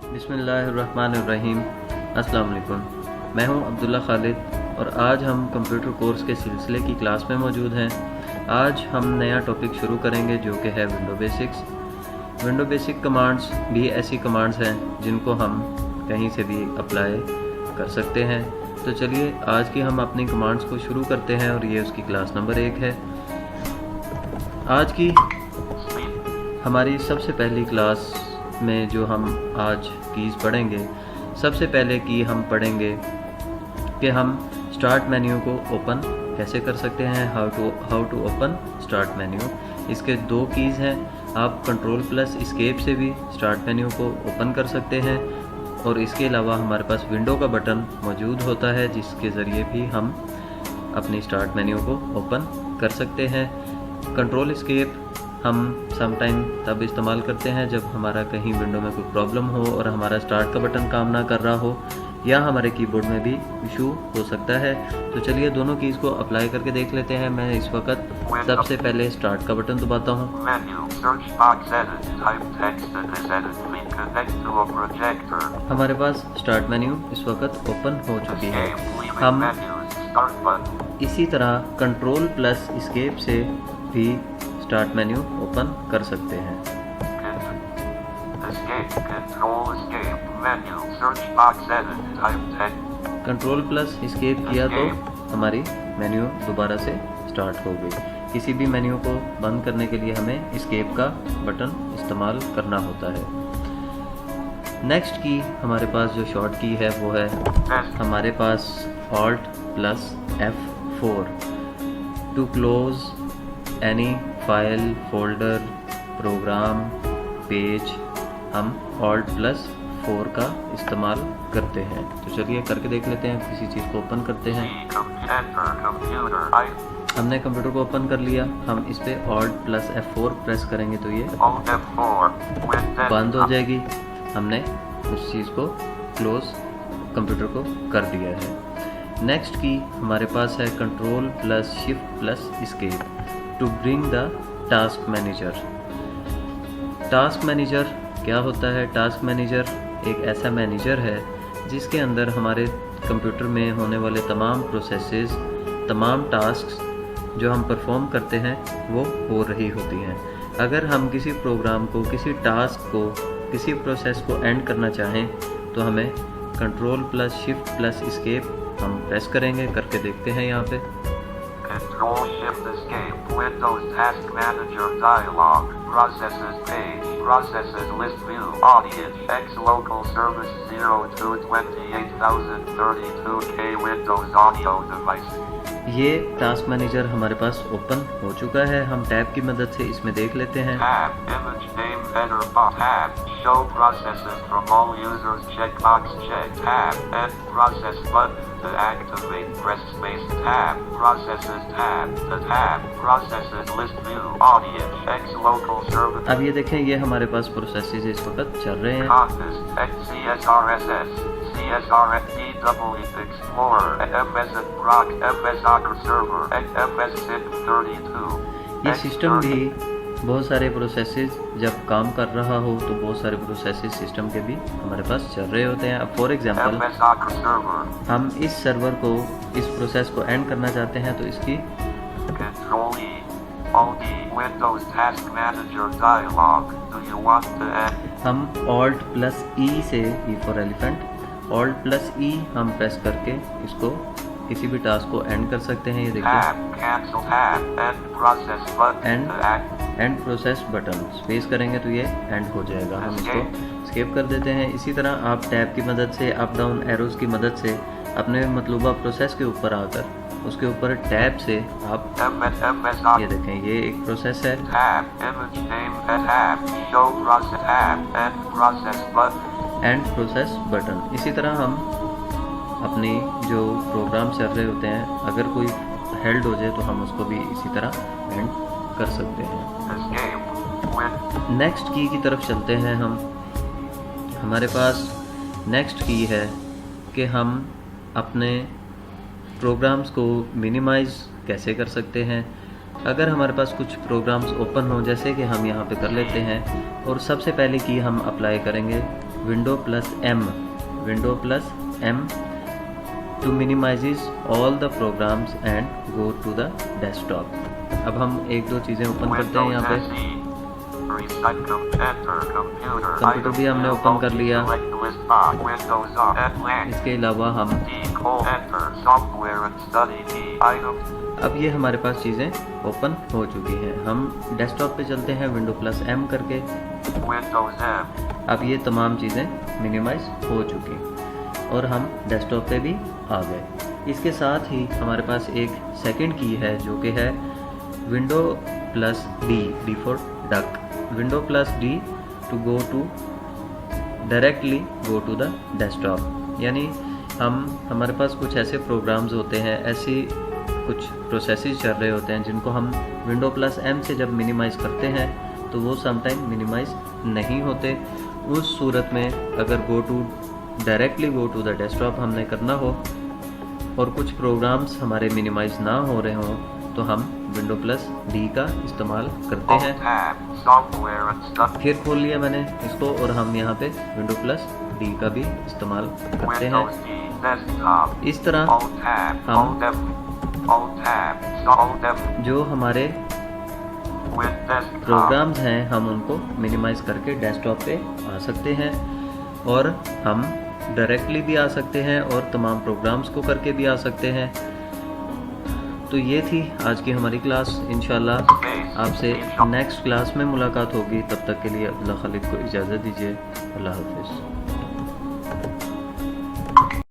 बिस्मिल्लाहिर्रहमानिर्रहीम। अस्सलाम वालेकुम। मैं हूं अब्दुल्ला खालिद और आज हम कंप्यूटर कोर्स के सिलसिले की क्लास में मौजूद हैं। आज हम नया टॉपिक शुरू करेंगे जो कि है window basics. Window basic commands भी ऐसी कमांड्स हैं जिनको हम कहीं से भी अप्लाई कर सकते हैं। तो चलिए आज की हम अपनी कमांड्स को शुरू करते हैं और ये उसकी क्लास नंबर 1 है। आज की हमारी सबसे पहली क्लास में जो हम आज कीज़ पढ़ेंगे, सबसे पहले की हम पढ़ेंगे कि हम स्टार्ट मेन्यू को ओपन कैसे कर सकते हैं। How to open start menu. इसके 2 कीज़ हैं। आप कंट्रोल प्लस एस्केप से भी स्टार्ट मेन्यू को ओपन कर सकते हैं और इसके अलावा हमारे पास विंडो का बटन मौजूद होता है जिसके ज़रिए भी हम अपनी स्टार्ट मेन्यू को ओपन कर सकते हैं। कंट्रोल एस्केप हम समटाइम तब इस्तेमाल करते हैं जब हमारा कहीं विंडो में कोई प्रॉब्लम हो और हमारा स्टार्ट का बटन काम ना कर रहा हो या हमारे कीबोर्ड में भी इशू हो सकता है। तो चलिए दोनों कीज़ को अप्लाई करके देख लेते हैं। मैं इस वक्त सबसे पहले स्टार्ट का बटन दबाता हूँ। हमारे पास स्टार्ट मेन्यू इस वक्त ओपन हो चुकी है। हम इसी तरह कंट्रोल प्लस एस्केप से भी स्टार्ट मेन्यू ओपन कर सकते हैं। कंट्रोल प्लस एस्केप किया तो हमारी मेन्यू दोबारा से स्टार्ट हो गई। किसी भी मेन्यू को बंद करने के लिए हमें एस्केप का बटन इस्तेमाल करना होता है। नेक्स्ट की हमारे पास जो शॉर्ट की है वो है हमारे पास Alt plus F4 to close any file, folder, program, page. हम Alt प्लस 4 का इस्तेमाल करते हैं। तो चलिए करके देख लेते हैं। किसी चीज़ को ओपन करते हैं। हमने कंप्यूटर को ओपन कर लिया। हम इस पे Alt प्लस F4 प्रेस करेंगे तो ये बंद हो जाएगी। हमने उस चीज़ को क्लोज कंप्यूटर को कर दिया है। नेक्स्ट की हमारे पास है control plus shift plus escape to bring the task manager. Task manager क्या होता है? टास्क मैनेजर एक ऐसा मैनेजर है जिसके अंदर हमारे कंप्यूटर में होने वाले तमाम प्रोसेसेस, तमाम टास्क्स जो हम परफॉर्म करते हैं वो हो रही होती हैं। अगर हम किसी प्रोग्राम को, किसी टास्क को, किसी प्रोसेस को एंड करना चाहें तो हमें control plus shift plus escape हम प्रेस करेंगे। करके देखते हैं यहाँ पे। Control Shift Escape Windows Task Manager Dialog Processes Page Processes List View Audience X Local Service 0228,032K Windows Audio Device। ये टास्क मैनेजर हमारे पास ओपन हो चुका है। हम टैब की मदद से इसमें देख लेते हैं। Tab Image Name Header Box Tab Show Processes from All Users Checkbox Check Tab End Process Button to activate Press Space Tab Processes Tab The Tab Processes List View Audience X Local Service। अब ये देखें, ये हमारे पास processes इस वक्त चल रहे हैं। Contest X CSRSS CSRFDW Explorer MS Proc MS Docker Server MS SIP 32। ये सिस्टम भी बहुत सारे प्रोसेसेस जब काम कर रहा हो तो बहुत सारे प्रोसेसेस सिस्टम के भी हमारे पास चल रहे होते हैं। अब फॉर एग्जांपल हम इस सर्वर को, इस प्रोसेस को एंड करना चाहते हैं तो इसकी हम Alt प्लस E से, E for elephant, Alt plus E हम प्रेस करके इसको किसी भी टास्क को एंड कर सकते हैं। ये देखिए एंड प्रोसेस बटन स्पेस करेंगे तो ये एंड हो जाएगा। हम इसको स्किप कर देते हैं। इसी तरह आप टैब की मदद से, अप डाउन एरोज की मदद से अपने मतलूबा प्रोसेस के ऊपर आकर उसके ऊपर टैब से आप ये देखें, ये एक प्रोसेस है। And process button. इसी तरह हम अपनी जो प्रोग्राम चल रहे होते हैं, अगर कोई हेल्ड हो जाए तो हम उसको भी इसी तरह एंड कर सकते हैं। नेक्स्ट की तरफ चलते हैं हम। हमारे पास नेक्स्ट की है कि हम अपने प्रोग्राम्स को मिनिमाइज़ कैसे कर सकते हैं। अगर हमारे पास कुछ प्रोग्राम्स ओपन हो, जैसे कि हम यहाँ पे कर लेते हैं, और सबसे पहले की हम अप्लाई करेंगे window plus M to minimizes all the programs and go to the desktop। अब हम एक दो चीज़ें ओपन करते हैं यहाँ पे। कंप्यूटर भी हमने ओपन कर लिया। इसके अलावा हम अब ये हमारे पास चीज़ें ओपन हो चुकी हैं। हम डेस्कटॉप पे चलते हैं विंडो प्लस M करके। अब ये तमाम चीज़ें मिनिमाइज हो चुकी और हम डेस्कटॉप पे भी आ गए। इसके साथ ही हमारे पास एक सेकंड की है जो कि है window plus D for duck. Window plus D to go to directly go to the desktop. यानी हमारे पास कुछ ऐसे प्रोग्राम्स होते हैं, ऐसी कुछ प्रोसेसेस चल रहे होते हैं जिनको हम विंडो प्लस M से जब मिनिमाइज़ करते हैं तो वो समटाइम मिनिमाइज़ नहीं होते। उस सूरत में अगर directly go to the desktop हमने करना हो और कुछ प्रोग्राम्स हमारे मिनिमाइज ना हो रहे हों तो हम विंडो प्लस D का इस्तेमाल करते हैं। फिर खोल लिया मैंने इसको और हम यहाँ पे विंडो प्लस D का भी इस्तेमाल करते हैं। इस तरह हम जो हमारे प्रोग्राम्स हैं हम उनको मिनिमाइज करके डेस्कटॉप पे आ सकते हैं और हम डायरेक्टली भी आ सकते हैं और तमाम प्रोग्राम्स को करके भी आ सकते हैं। तो ये थी आज की हमारी क्लास। इंशाल्लाह आपसे नेक्स्ट क्लास में मुलाकात होगी। तब तक के लिए अब्दुल्ला खालिद को इजाज़त दीजिए। अल्लाह हाफ़िज़।